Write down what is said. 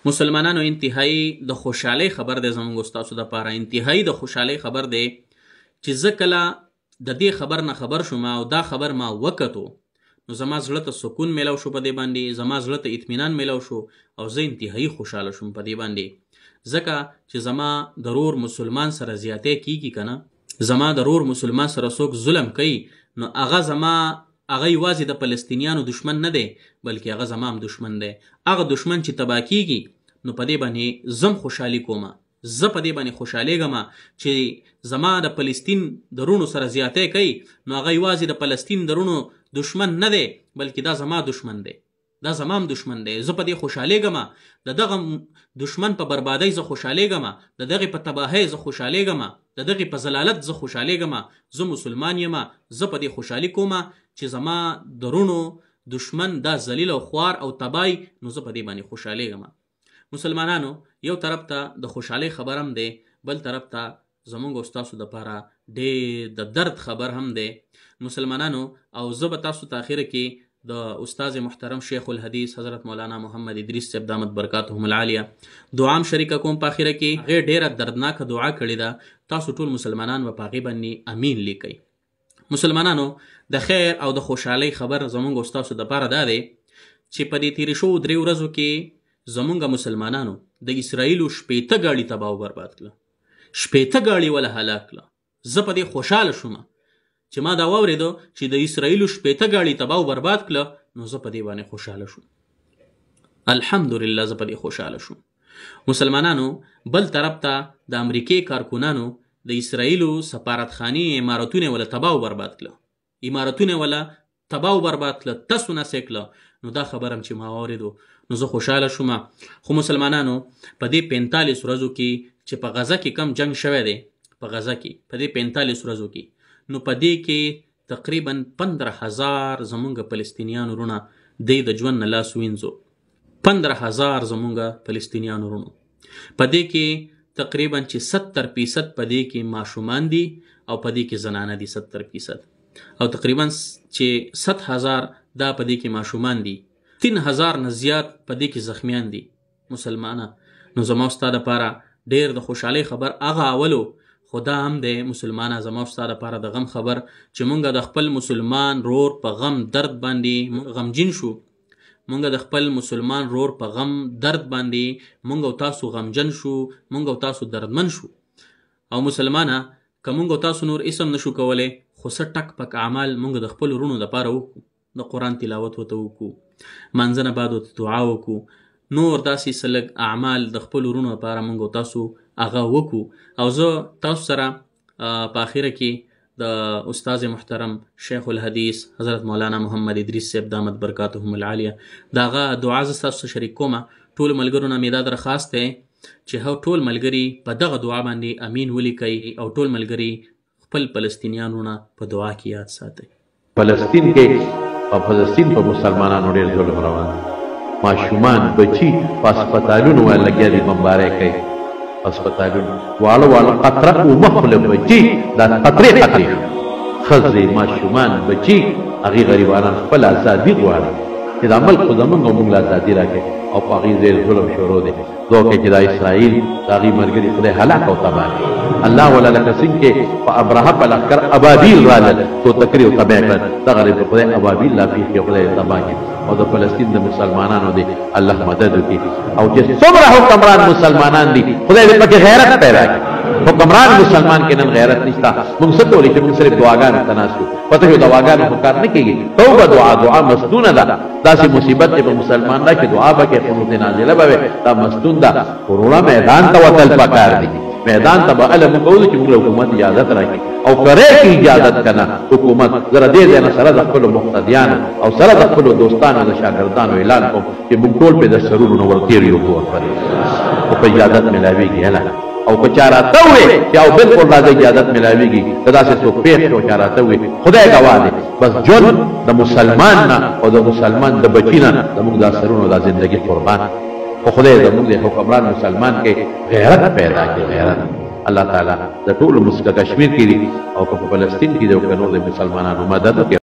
مسلمانانو انتهایی د خوشحالۍ خبر دی زموږ ستاسو دپاره، انتهایی د خوشحالۍ خبر دی چې زه کله د دې خبر نه خبر شوم او دا خبر ما وکتو نو زما زړه ته سکون میلاو شو په دې باندې، زما زړه ته اطمینان میلاو شو او زه انتهایی خوشحاله شوم په دې باندې، ځکه چې زما د رور مسلمان سره زیاتی کیږي که نه، زما د رور مسلمان سره څوک ظلم کوي نو هغه یوازې د فلسطینیانو دشمن نه دی بلکې هغه زما هم دشمن دی. هغه دشمن چې تباه کیږي نو په دې باندې زم خوشحالي کوم، زه په دې باندې خوشحالیږم چې زما د فلسطین د رونو سره زیاتی کوي نو هغه یوازې د فلسطین د رونو دشمن نه دی بلکې دا زما دشمن دی، دا زما هم دشمن دی. زه په دې خوشحالیږم، د دغه دشمن په بربادۍ زه خوشحالیږم، د دغې په تباهۍ زه خوشحالیږم، د دغې په ضلالت زه خوشحالیږم. زه مسلمان یم، زه په دې خوشحالي کوم چې زما د رونو دشمن دا ذلیل او خوار او تبای نو زه په دې باندې خوشحالیږم. مسلمانانو یو طرف ته د خوشحالۍ خبر هم دی، بل طرف ته زموږ او ستاسو دپاره ډېر د درد خبر هم دی مسلمانانو. او زه به تاسو ته اخره کې د استاد محترم شیخ الحدیث حضرت مولانا محمد ادریس صاحب دامت برکاتهم العالیه دعا هم شریکه کوم په اخره کې. هغې ډېره دردناکه دعا کړې ده، تاسو ټول مسلمانان به په هغې باندې امین لیکئ. مسلمانانو د خیر او د خوشحالۍ خبر زموږ او ستاسو دپاره دا دی چې په دې تېرې شوو 3 ورځو کې زموږ مسلمانانو د اسرائیلو 15 ګاډي تباه و برباد کړه، 15 ګاډي وله هلاک کړه. زه په دې خوشحاله شوم چې ما دا واورېدو چې د اسرائیلو 15 ګاډي تباه و برباد کړه نو زه په دې باندې خوشحاله شوم. الحمدلله زه په دې خوشحاله شوم. مسلمانانو بل طرف ته د امریکې کارکونانو د اسرائیلو سفارتخانې عمارتونه وله تباه و برباد کړه، عمارتونه وله تباه و برباد کړه، تسو نسې کړه. نو دا خبر هم چې ما واورېدو نو زه خوشحاله شوم. خو مسلمانانو په دې 45 ورځو کې چې په غزه کې کم جنگ شوی دی، په غزه کې په دې 45 ورځو کې نو په دې کې تقریبا 15,000 زمونږ فلسطینیانو رونه دی د ژوند نه لاس وینځو، 15,000 زمونږ فلسطینیانو رونو. په دې کې تقریبا چې 70% په دې کې ماشومان دي او په دې کې زنانه دي 70%، او تقریبا چې 100,000 دا په دې کې ماشومان دي، 3,000 نه زیات په دې کې زخمیان دي. مسلمانه نو زما ستا دپاره ډېر د خوشحالۍ خبر هغه اولو، خو دا هم دی مسلمانه زما ستا دپاره د غم خبر چې مونږ د خپل مسلمان رور په غم درد باندې غمجین شو، مونږ د خپل مسلمان رور په غم درد باندې مونږ او تاسو غمجن شو، مونږ او تاسو دردمن شو. او مسلمانه که مونږ او تاسو نور اسم نشو کولی خو څه ټک پک اعمال مونږ د خپل رونو دپاره وکړو، د قرآن تلاوت ورته وکړو، مانځنه بعد ورته دعا وکړو، نور داسې څه لږ اعمال د خپلو وروڼو لپاره موږ او تاسو هغه وکړو. او زه تاسو سره په اخره کې د استاد محترم شیخ الحدیث حضرت مولانا محمد ادریس صاحب دامت برکاتهم العالیه د هغه دعا زه ستاسو سره شریک کوم. ټولو ملګرو نه مې دا درخواست دی چې ټول ملګري په دغه دعا باندې امین ولیکئ او ټول ملګري خپل فلسطینیانو نه په دعا کې یاد ساتئ. فلسطین کې او فلسطین په مسلمانانو ډېر ظلم روان دی، ماشومان بچي په هسپتالونو باندې لګیا دي، بمبارۍ کوي هسپتالونه، واړه واړه قطره اوبه خو له بچي دا قطرې ښځې ماشومان بچي هغې غریبانان خپل ازادي غواړي چې دا ملک خو زمونږ او مونږ له ازادي راکړي او په هغې ډېر ظلم شروع دی. دعا کوي چې دا اسرائیل د هغې ملګري خدای هلاک او تباه کړي. الله ولا لکه څنګه چې په ابرهه په لښکر ابابیل رالل توتکرې او تباه کړل، دغه د خدای ابابیل لا پیښې خدای تباه کړي او د فلسطین د مسلمانانو دی الله مدد وکړي. او چې څومره حکمران مسلمانان دي خدای دې پکې غیرت پیدا کړي. حکمران مسلمان کې نن غیرت نشته. موږ څه کولی چې موږ صرف دعاګانو ته ناست یو، پته وي دعاګانو خو کار نه کېږي. توبه دعا مسنونه ده، داسې مصیبت دی په مسلمان ده چې دعا به کې قنوت نازله به وي، دا مسنون ده. وروڼه میدان ته وتل پکار دي، میدان ته به هله موږ ووځو چې موږ له حکومت اجازت راکړي او کرې کې اجازت که نه حکومت زه د دې ځای نه سره د خپلو مقتدیانو او سره د خپلو دوستانو د شاګردانو اعلان کوم چې موږ ټول پرې د سرونو نه ورتېر یو خو په اجازت میلاوېږي هله. او که چا راته ووایي چې او بلکل راځه اجازت میلاوېږي که داسې څوک پېښ شو چا راته ووایي خدای ګواه دی، بس ژوند د مسلمان نه او د مسلمان د بچي نه زموږ دا سرونو دا زندګي قربان. خو خدای زموږ د حکمران مسلمان کې غیرت پیدا کړي، غیرت. الله تعالی د ټولو کشمیر کې دي او که په فلسطین کې دي او که نور د مسلمانانو مدد وکړي.